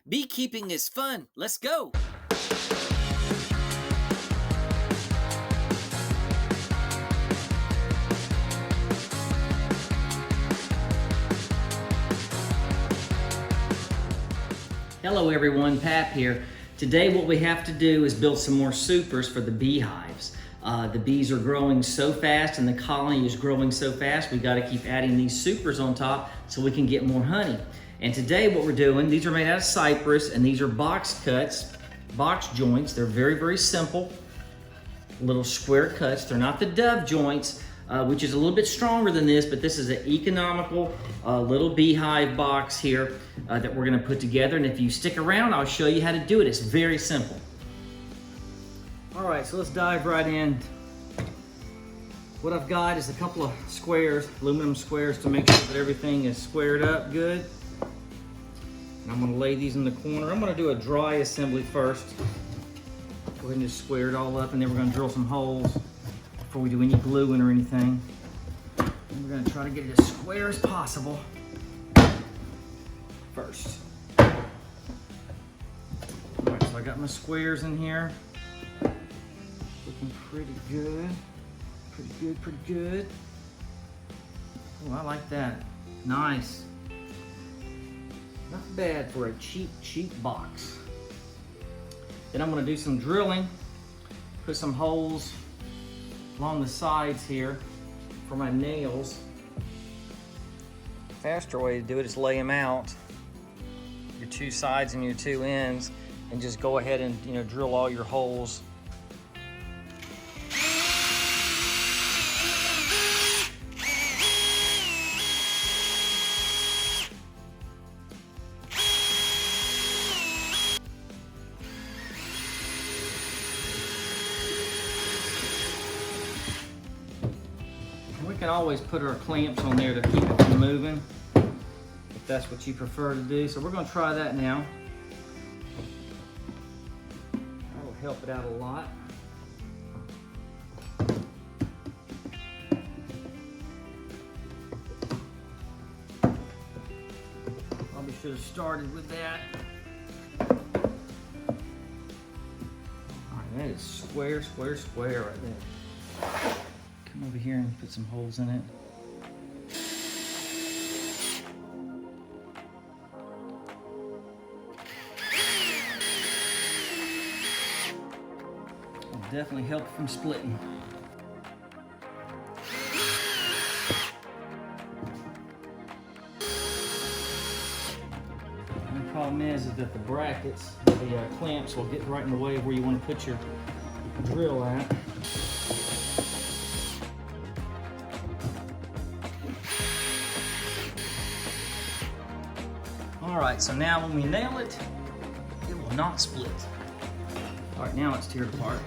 Beekeeping is fun. Let's go. Hello everyone, Pap here. Today what we have to do is build some more supers for the beehives. The bees are growing so fast and the colony is growing so fast, we gotta keep adding these supers on top so we can get more honey. And today what we're doing, these are made out of cypress and these are box cuts, box joints. They're very, very simple, little square cuts. They're not the dove joints, which is a little bit stronger than this, but this is an economical little beehive box here that we're gonna put together. And if you stick around, I'll show you how to do it. It's very simple. All right, so let's dive right in. What I've got is a couple of squares, aluminum squares, to make sure that everything is squared up good. And I'm gonna lay these in the corner. I'm gonna do a dry assembly first. Go ahead and just square it all up, and then we're gonna drill some holes before we do any gluing or anything. And we're gonna try to get it as square as possible first. All right, so I got my squares in here. Looking pretty good. Pretty good, pretty good. Oh, I like that. Nice. Not bad for a cheap box. Then I'm gonna do some drilling, put some holes along the sides here for my nails. Faster way to do it is lay them out, your two sides and your two ends, and just go ahead and drill all your holes. We can always put our clamps on there to keep it from moving, if that's what you prefer to do. So we're going to try that now. That'll help it out a lot. Probably should have started with that. All right, that is square, square, square right there. Come over here and put some holes in it. It'll definitely help from splitting. And the problem is that the brackets, the clamps will get right in the way of where you want to put your drill at. All right, so now when we nail it, it will not split. All right, now let's tear it apart.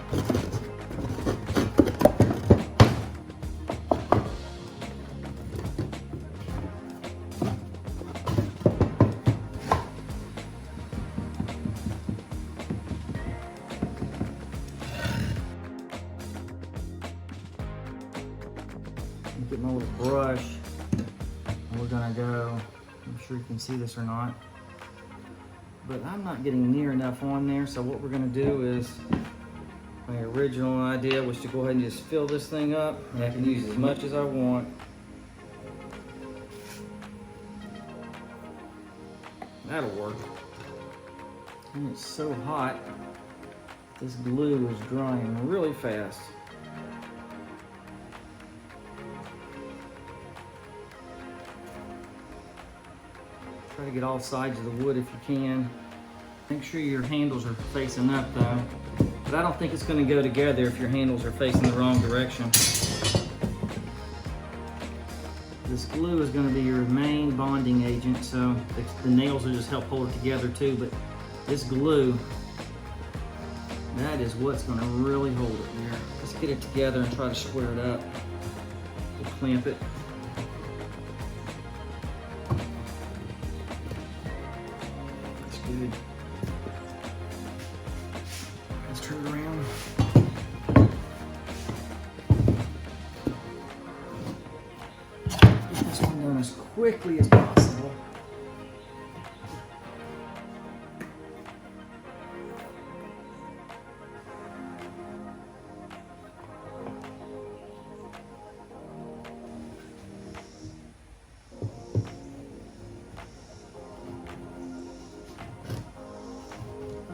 Get my little brush, and we're gonna go. I'm sure you can see this or not, but I'm not getting near enough on there. So what we're gonna do is, my original idea was to go ahead and just fill this thing up, and I can use as much as I want. That'll work. And it's so hot, this glue is drying really fast. Try to get all sides of the wood if you can. Make sure your handles are facing up though. But I don't think it's going to go together if your handles are facing the wrong direction. This glue is going to be your main bonding agent, so the nails will just help hold it together too. But this glue, that is what's going to really hold it here. Let's get it together and try to square it up. We'll clamp it. Good. Let's turn it around. Get this one done as quickly as possible.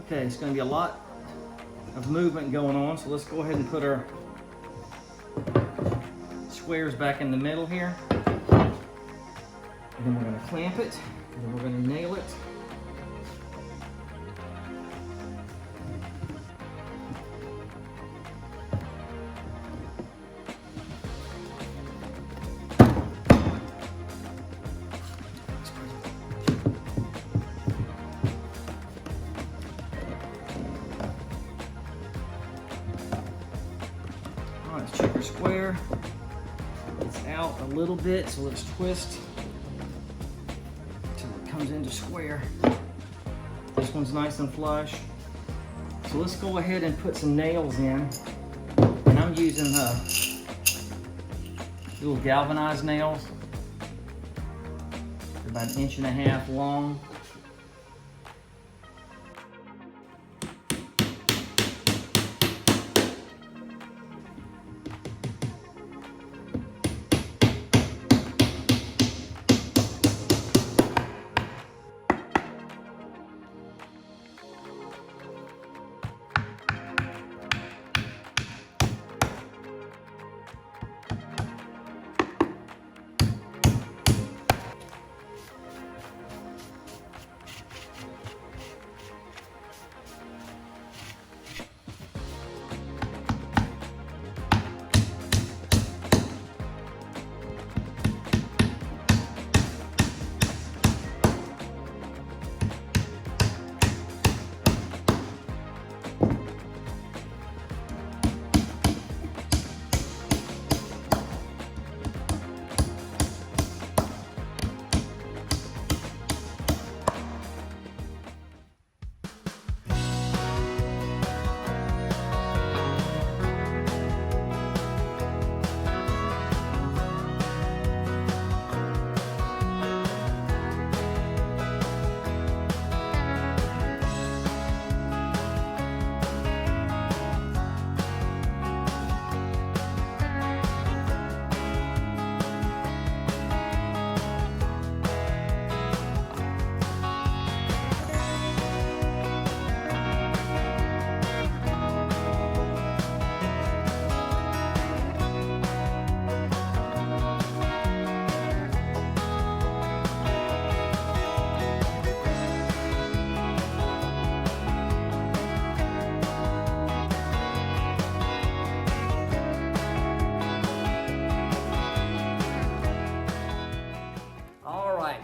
Okay, it's going to be a lot of movement going on, so let's go ahead and put our squares back in the middle here. And then we're going to clamp it, and then we're going to nail it. Let's check our square. It's out a little bit, so let's twist until it comes into square. This one's nice and flush. So let's go ahead and put some nails in. And I'm using little galvanized nails. They're about 1.5 inches long.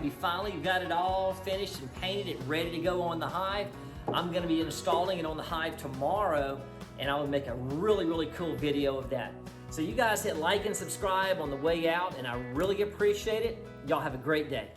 We finally got it all finished and painted it, ready to go on the hive. I'm going to be installing it on the hive tomorrow, and I will make a really, really cool video of that. So you guys hit like and subscribe on the way out, and I really appreciate it. Y'all have a great day.